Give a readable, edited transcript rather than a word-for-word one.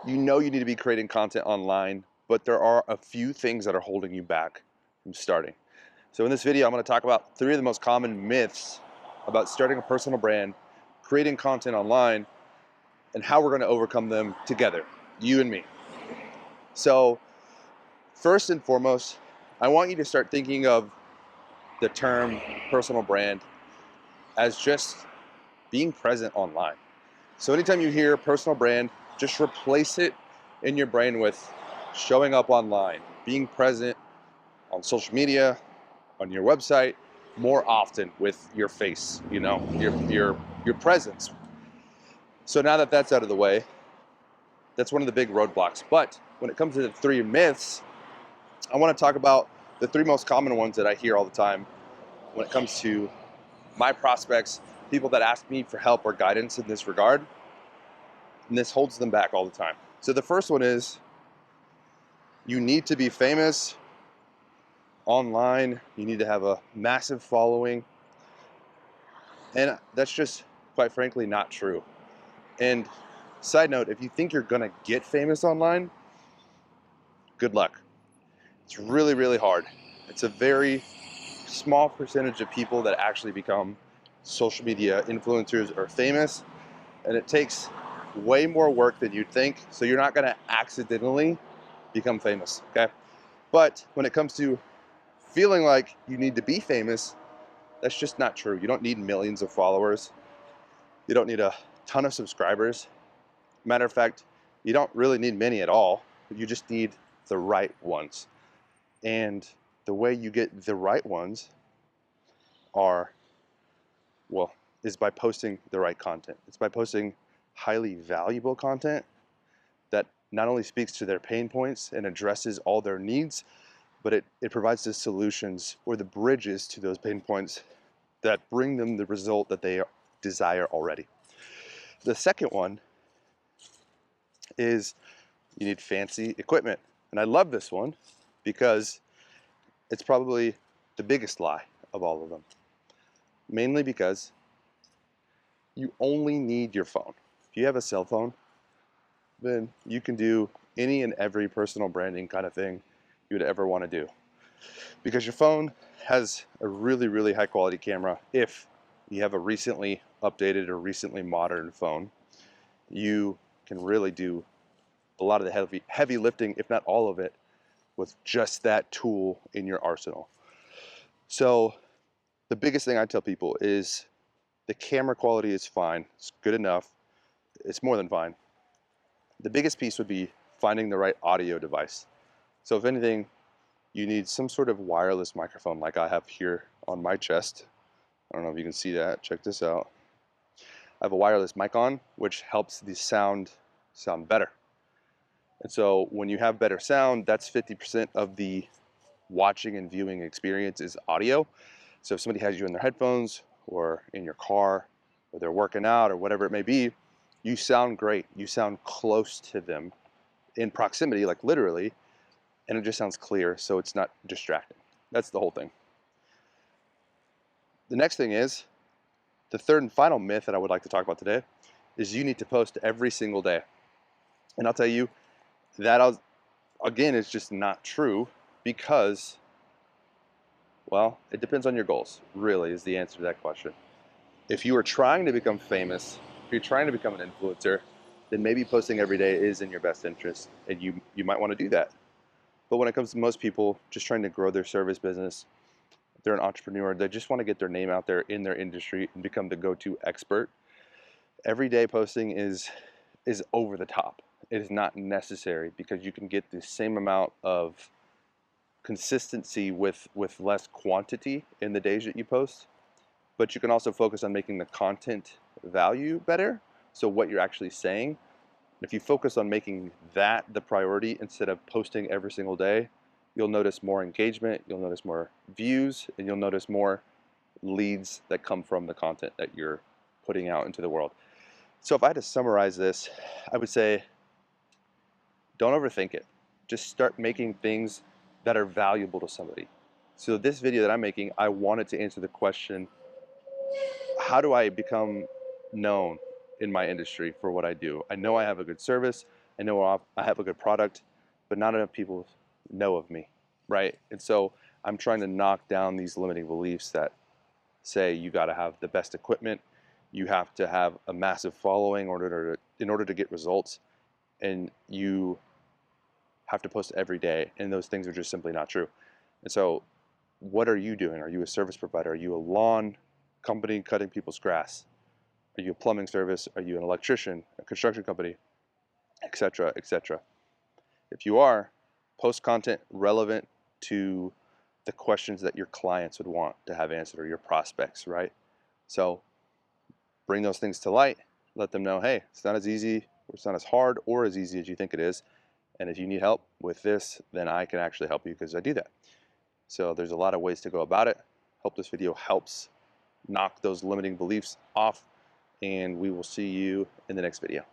You know you need to be creating content online, but there are a few things that are holding you back from starting. So in this video, I'm going to talk about 3 of the most common myths about starting a personal brand, creating content online, and how we're going to overcome them together, you and me. So first and foremost, I want you to start thinking of the term personal brand as just being present online. So anytime you hear personal brand, just replace it in your brain with showing up online, being present on social media, on your website, more often with your face, you know, your presence. So now that that's out of the way, that's one of the big roadblocks. But when it comes to the 3 myths, I want to talk about the 3 most common ones that I hear all the time when it comes to my prospects, people that ask me for help or guidance in this regard, and this holds them back all the time. So the first one is, you need to be famous online, you need to have a massive following, and that's just, quite frankly, not true. And side note, if you think you're gonna get famous online, good luck. It's really, really hard. It's a very small percentage of people that actually become social media influencers or famous, and it takes way more work than you'd think, so you're not gonna accidentally become famous, okay? But when it comes to feeling like you need to be famous, that's just not true. You don't need millions of followers. You don't need a ton of subscribers. Matter of fact, you don't really need many at all. You just need the right ones. And the way you get the right ones is by posting the right content. It's by posting highly valuable content that not only speaks to their pain points and addresses all their needs, but it provides the solutions or the bridges to those pain points that bring them the result that they desire already. The second one is you need fancy equipment. And I love this one because it's probably the biggest lie of all of them. Mainly because you only need your phone. If you have a cell phone, then you can do any and every personal branding kind of thing you would ever want to do. Because your phone has a really, really high quality camera. If you have a recently updated or recently modern phone, you can really do a lot of the heavy lifting, if not all of it, with just that tool in your arsenal. So the biggest thing I tell people is the camera quality is fine. It's good enough. It's more than fine. The biggest piece would be finding the right audio device. So if anything, you need some sort of wireless microphone like I have here on my chest. I don't know if you can see that. Check this out. I have a wireless mic on, which helps the sound better. And so when you have better sound, that's 50% of the watching and viewing experience is audio. So if somebody has you in their headphones or in your car, or they're working out or whatever it may be, you sound great. You sound close to them in proximity, like literally, and it just sounds clear, so it's not distracting. That's the whole thing. The next thing is, the third and final myth that I would like to talk about today is you need to post every single day. And I'll tell you, that again is just not true because, well, it depends on your goals, really, is the answer to that question. If you are trying to become famous, if you're trying to become an influencer, then maybe posting every day is in your best interest, and you might want to do that. But when it comes to most people just trying to grow their service business, they're an entrepreneur, they just want to get their name out there in their industry and become the go-to expert. Everyday posting is over the top. It is not necessary because you can get the same amount of consistency with less quantity in the days that you post. But you can also focus on making the content value better. So what you're actually saying. If you focus on making that the priority instead of posting every single day, you'll notice more engagement, you'll notice more views, and you'll notice more leads that come from the content that you're putting out into the world. So if I had to summarize this, I would say, don't overthink it. Just start making things that are valuable to somebody. So this video that I'm making, I wanted to answer the question, how do I become known in my industry for what I do? I know I have a good service. I know I have a good product, but not enough people know of me, right? And so I'm trying to knock down these limiting beliefs that say you got to have the best equipment, you have to have a massive following in order to get results, and you have to post every day, and those things are just simply not true. And so what are you doing? Are you a service provider? Are you a lawn company cutting people's grass? Are you a plumbing service? Are you an electrician, a construction company, etc., etc.? If you are, post content relevant to the questions that your clients would want to have answered, or your prospects, right? So bring those things to light, let them know, hey, it's not as easy, or it's not as hard or as easy as you think it is. And if you need help with this, then I can actually help you because I do that. So there's a lot of ways to go about it. Hope this video helps knock those limiting beliefs off, and we will see you in the next video.